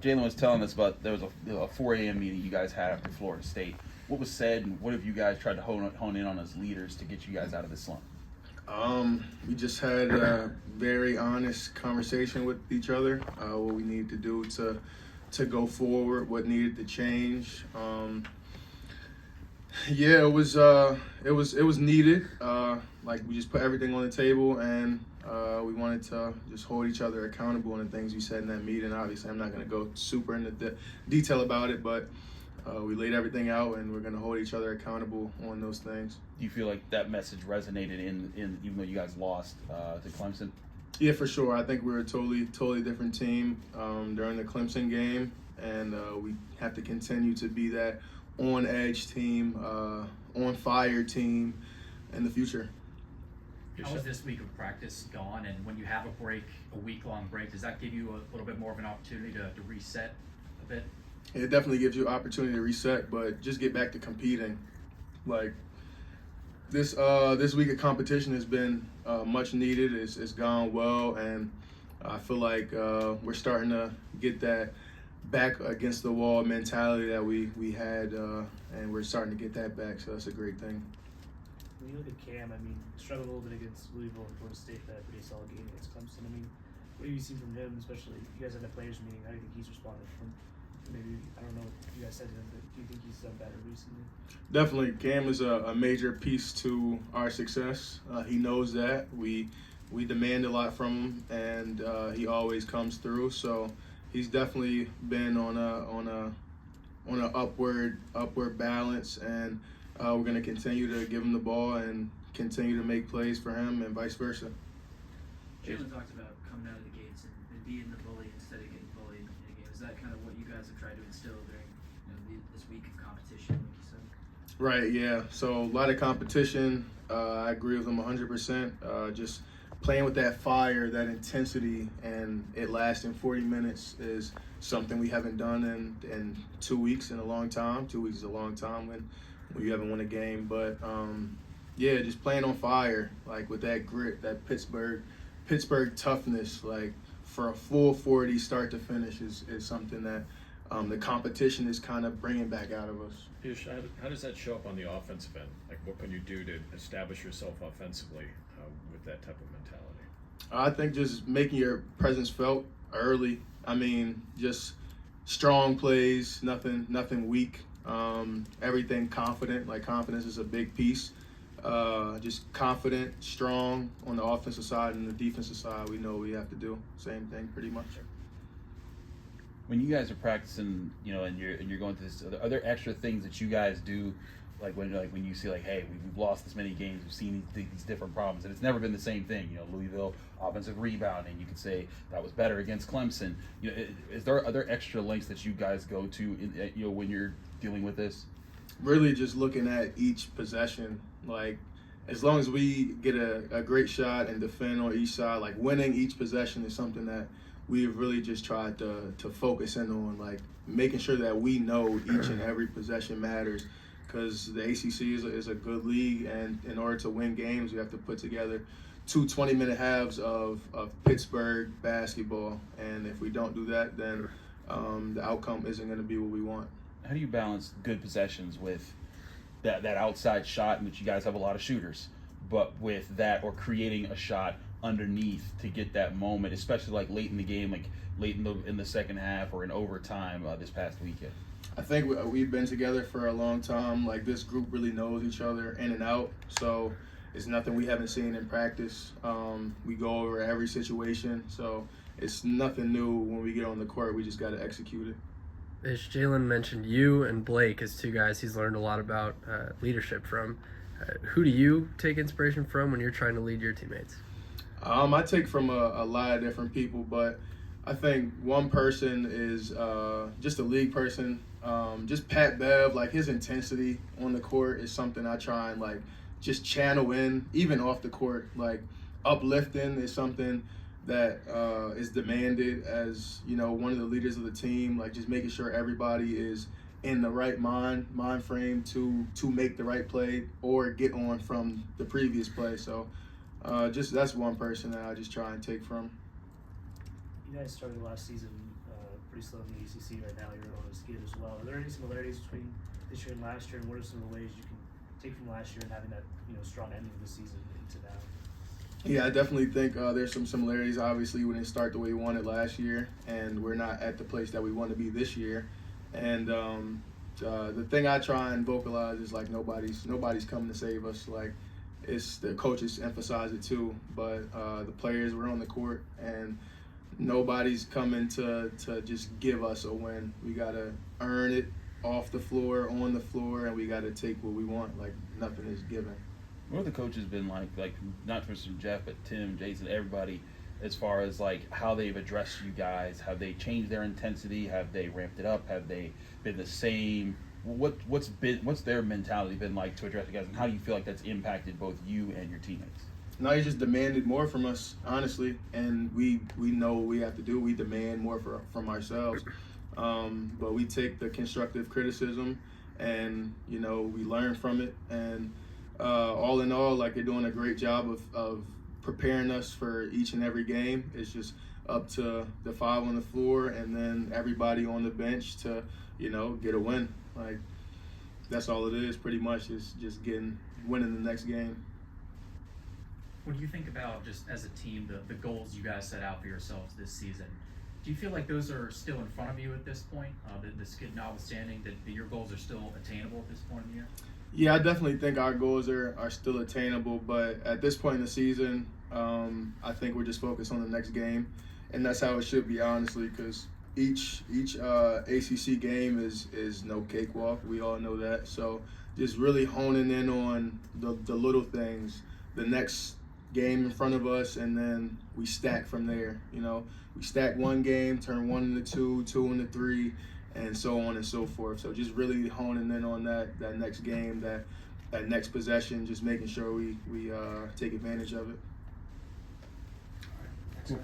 Jalen was telling us about there was a 4 a.m. meeting you guys had after Florida State. What was said, and what have you guys tried to hone in on as leaders to get you guys out of this slump? We just had a very honest conversation with each other. What we needed to do to go forward, what needed to change. Yeah, it was needed. Like we just put everything on the table, and we wanted to just hold each other accountable on the things we said in that meeting. Obviously, I'm not going to go super into detail about it, but we laid everything out, and we're going to hold each other accountable on those things. Do you feel like that message resonated in even though you guys lost to Clemson? Yeah, for sure. I think we're a totally different team during the Clemson game, and we have to continue to be that on-edge team, on-fire team in the future. How has this week of practice gone? And when you have a break, a week-long break, does that give you a little bit more of an opportunity to reset a bit? It definitely gives you an opportunity to reset, but just get back to competing. Like this week of competition has been much needed. It's gone well, and I feel like we're starting to get that back against the wall mentality that we had, and we're starting to get that back. So that's a great thing. When you look at Cam, I mean, struggled a little bit against Louisville and Florida State, but had a pretty solid game against Clemson. I mean, what have you seen from him, especially you guys had that players meeting? How do you think he's responded from? Maybe, I don't know what you guys said to him, but do you think he's done better recently? Definitely, Cam is a major piece to our success. He knows that we demand a lot from him, and he always comes through. So he's definitely been on a upward balance, and we're going to continue to give him the ball and continue to make plays for him, and vice versa. Jalen talked about coming out of the gates and being the bully instead of getting bullied in a game. Is that kind of what you guys have tried to instill during this week of competition, like you said? Right, yeah. So a lot of competition. I agree with him 100%. Just playing with that fire, that intensity, and it lasting 40 minutes is something we haven't done in 2 weeks in a long time. 2 weeks is a long time when you haven't won a game. But, yeah, just playing on fire, like with that grit, that Pittsburgh toughness, like for a full 40 start to finish is something that the competition is kind of bringing back out of us. Ish, how does that show up on the offensive end? Like, what can you do to establish yourself offensively with that type of mentality? I think just making your presence felt early. I mean, just strong plays, nothing weak. Everything confident. Like confidence is a big piece. Just confident, strong on the offensive side, and the defensive side, we know we have to do same thing pretty much. When you guys are practicing, and you're going through this, are there extra things that you guys do, like when you see hey, we've lost this many games, we've seen these different problems, and it's never been the same thing. Louisville offensive rebounding, you could say that was better against Clemson. Are there extra lengths that you guys go to, when you're dealing with this? Really, just looking at each possession. Like, as long as we get a great shot and defend on each side, like winning each possession is something that we've really just tried to focus in on, like making sure that we know each and every possession matters, because the ACC is a good league, and in order to win games, we have to put together 2 20-minute halves of Pittsburgh basketball, and if we don't do that, then the outcome isn't going to be what we want. How do you balance good possessions with that outside shot, in which you guys have a lot of shooters, but with that, or creating a shot underneath to get that moment, especially like late in the game, like late in the second half or in overtime this past weekend? I think we've been together for a long time. Like, this group really knows each other in and out, so it's nothing we haven't seen in practice. We go over every situation, so it's nothing new when we get on the court. We just got to execute it. As Jalen mentioned, you and Blake as two guys he's learned a lot about leadership from. Who do you take inspiration from when you're trying to lead your teammates? I take from a lot of different people, but I think one person is just a league person. Just Pat Bev, like his intensity on the court is something I try and like just channel in, even off the court. Like uplifting is something that is demanded as one of the leaders of the team. Like just making sure everybody is in the right mind frame to make the right play or get on from the previous play. So just that's one person that I just try and take from. You guys started last season pretty slow in the ACC right now. You're on a skid as well. Are there any similarities between this year and last year, and what are some of the ways you can take from last year and having that strong ending of the season into now? Yeah, I definitely think there's some similarities. Obviously, we didn't start the way we wanted last year, and we're not at the place that we want to be this year. And the thing I try and vocalize is like nobody's coming to save us. Like it's the coaches emphasize it too, but the players were on the court, and nobody's coming to just give us a win. We gotta earn it off the floor, on the floor, and we gotta take what we want. Like nothing is given. What have the coaches been like not just from Jeff, but Tim, Jason, everybody, as far as like how they've addressed you guys? Have they changed their intensity? Have they ramped it up? Have they been the same? What's their mentality been like to address you guys, and how do you feel like that's impacted both you and your teammates? No, he just demanded more from us, honestly, and we know what we have to do. We demand more from ourselves, but we take the constructive criticism, and we learn from it. And all in all, like, they're doing a great job of preparing us for each and every game. It's just up to the 5 on the floor and then everybody on the bench to get a win. Like, that's all it is, pretty much, is just winning the next game. When you think about, just as a team, the goals you guys set out for yourselves this season, do you feel like those are still in front of you at this point? The skid notwithstanding, that your goals are still attainable at this point in the year? Yeah, I definitely think our goals are still attainable, but at this point in the season, I think we're just focused on the next game, and that's how it should be, honestly, because each ACC game is no cakewalk. We all know that. So just really honing in on the little things, the next game in front of us, and then we stack from there. We stack one game, turn 1 into 2, 2 into 3, and so on and so forth. So just really honing in on that next game, that next possession, just making sure we take advantage of it.